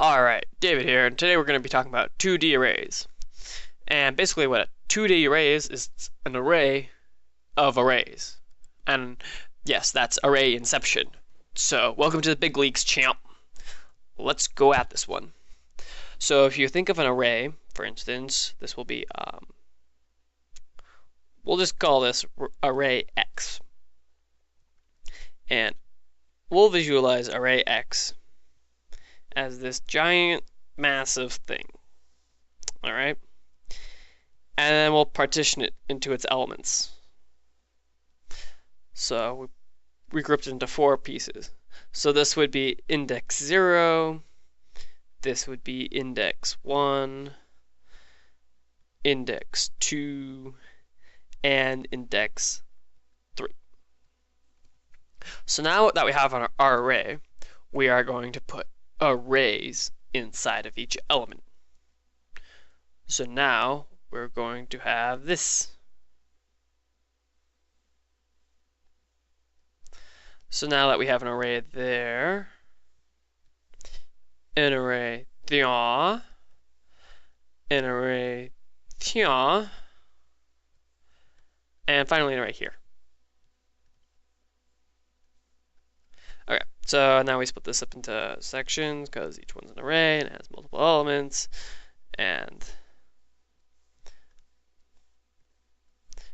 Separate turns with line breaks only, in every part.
Alright, David here, and today we're going to be talking about 2D arrays. And basically what a 2D array is an array of arrays. And yes, that's array inception. So, welcome to the big leagues, champ. Let's go at this one. So if you think of an array, for instance, this will be, we'll just call this array X. And we'll visualize array X as this giant, massive thing. Alright? And then we'll partition it into its elements. So we grouped it into 4 pieces. So this would be index 0, this would be index 1, index 2, and index 3. So now that we have our array, we are going to put arrays inside of each element. So now we're going to have this. So now that we have an array there, an array there, an array there, and finally an array here. Okay, so now we split this up into sections because each one's an array and it has multiple elements. And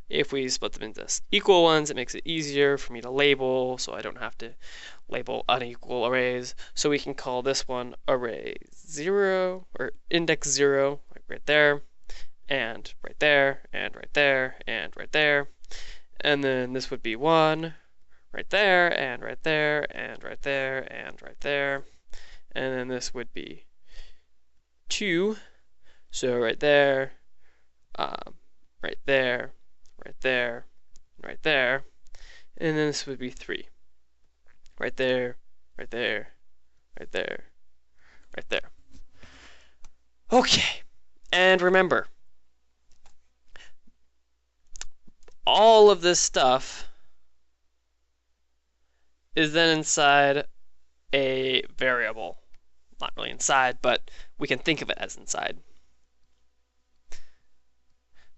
if we split them into equal ones, it makes it easier for me to label, so I don't have to label unequal arrays. So we can call this one array 0, or index 0, like right there, and right there, and right there, and right there. And then this would be 1, right there, and right there, and right there, and right there. And then this would be 2, so right there, right there, right there, right there, and then this would be 3. Right there, right there, right there, right there. Okay, and remember, all of this stuff is then inside a variable. Not really inside, but we can think of it as inside.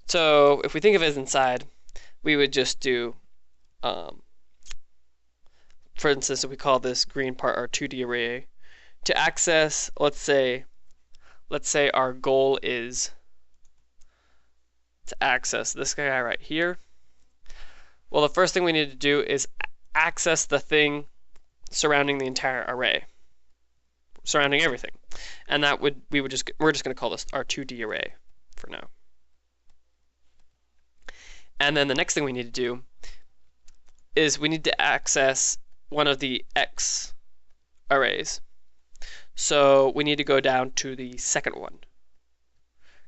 So if we think of it as inside, we would just do, for instance, if we call this green part our 2D array, to access, let's say our goal is to access this guy right here. Well, the first thing we need to do is access the thing surrounding the entire array, surrounding everything, and that would we're just going to call this our 2D array for now. And then the next thing we need to do is we need to access one of the X arrays. So we need to go down to the second one,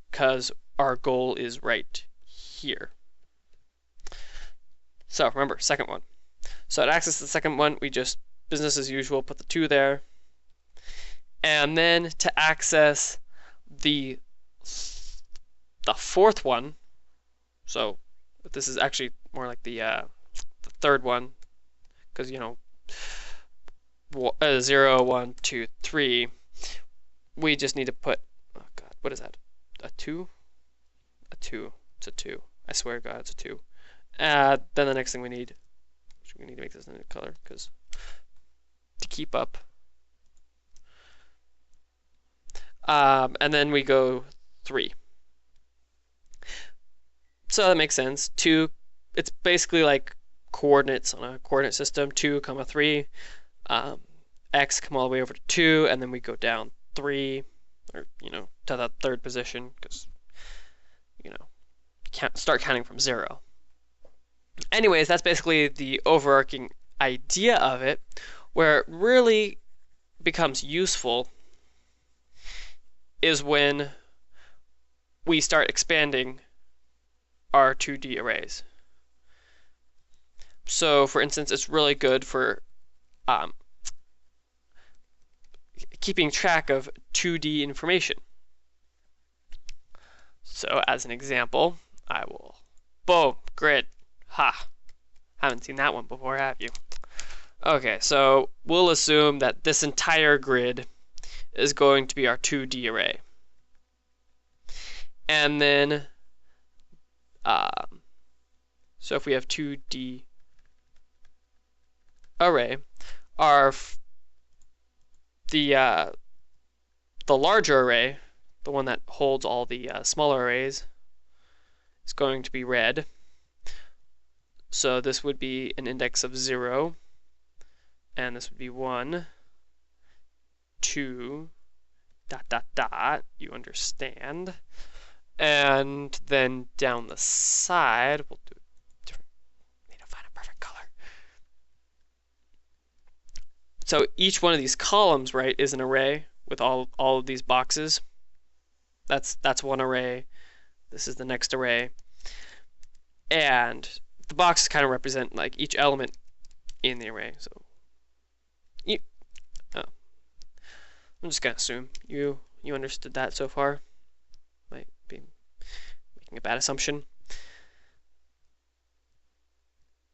because our goal is right here. So remember, second one. So to access the second one, we just, business as usual, put the 2 there. And then to access the fourth one, so this is actually more like the third one, because, you know, 0, 1, 2, 3, we just need to put, oh god, what is that? A 2? A 2. It's a 2. I swear to god, it's a 2. Then the next thing we need to make this in a color, because to keep up. And then we go 3. So that makes sense. 2, it's basically like coordinates on a coordinate system. 2, 3, X come all the way over to 2, and then we go down 3, or, you know, to that third position, because, you know, start counting from 0. Anyways, that's basically the overarching idea of it. Where it really becomes useful is when we start expanding our 2D arrays. So, for instance, it's really good for keeping track of 2D information. So, as an example, I will, boom, grid. Ha! Haven't seen that one before, have you? Okay, so we'll assume that this entire grid is going to be our 2D array. And then, so if we have 2D array, the larger array, the one that holds all the smaller arrays, is going to be red. So this would be an index of 0, and this would be 1, 2, ... you understand. And then down the side, we'll do a different, need to find a perfect color. So each one of these columns, right, is an array with all of these boxes. That's one array. This is the next array. And the boxes kind of represent like each element in the array. So I'm just gonna assume you understood that so far. Might be making a bad assumption.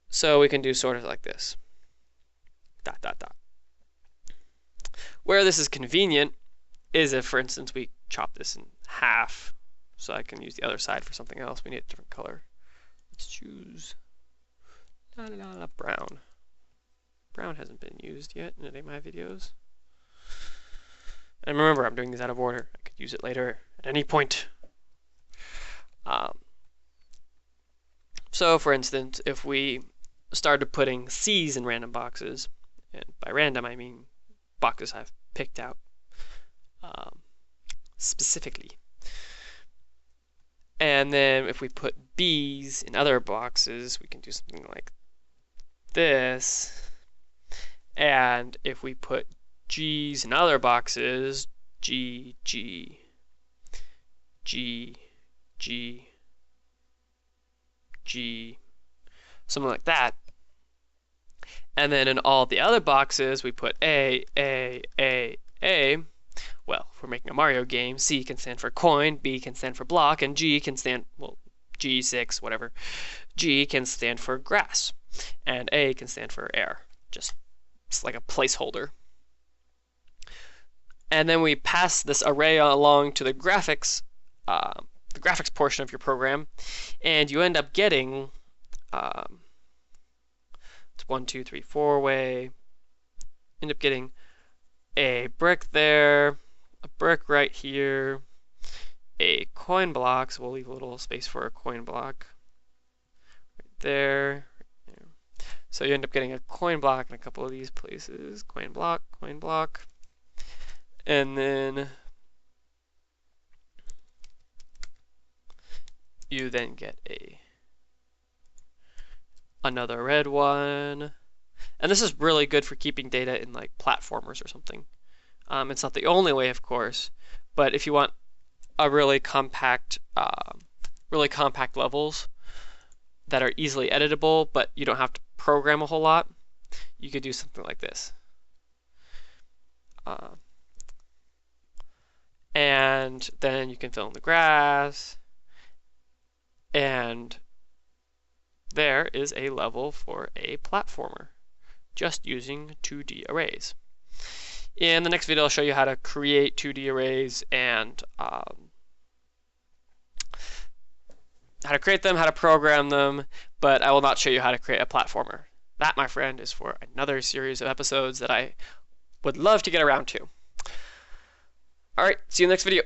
So we can do sort of like this. ... Where this is convenient is if, for instance, we chop this in half, so I can use the other side for something else. We need a different color. Let's choose brown. Brown hasn't been used yet in any of my videos. And remember, I'm doing these out of order. I could use it later at any point. So, for instance, if we started putting C's in random boxes, and by random I mean boxes I've picked out specifically. And then if we put B's in other boxes, we can do something like this. And if we put G's in other boxes, G, G, G, G, G, something like that. And then in all the other boxes, we put A, A, A, A. Well, if we're making a Mario game, C can stand for coin, B can stand for block, and G can stand, well, G6, whatever. G can stand for grass, and A can stand for air. Just it's like a placeholder. And then we pass this array along to the graphics portion of your program, and you end up getting it's 1, 2, 3, 4 way. End up getting a brick there, a brick right here, a coin block, so we'll leave a little space for a coin block right there. So you end up getting a coin block in a couple of these places. Coin block, and then you then get another red one. And this is really good for keeping data in like platformers or something. It's not the only way, of course, but if you want a really compact levels that are easily editable, but you don't have to program a whole lot, you could do something like this. And then you can fill in the grass, and there is a level for a platformer, just using 2D arrays. In the next video, I'll show you how to create 2D arrays and how to create them, how to program them, but I will not show you how to create a platformer. That, my friend, is for another series of episodes that I would love to get around to. All right, see you in the next video.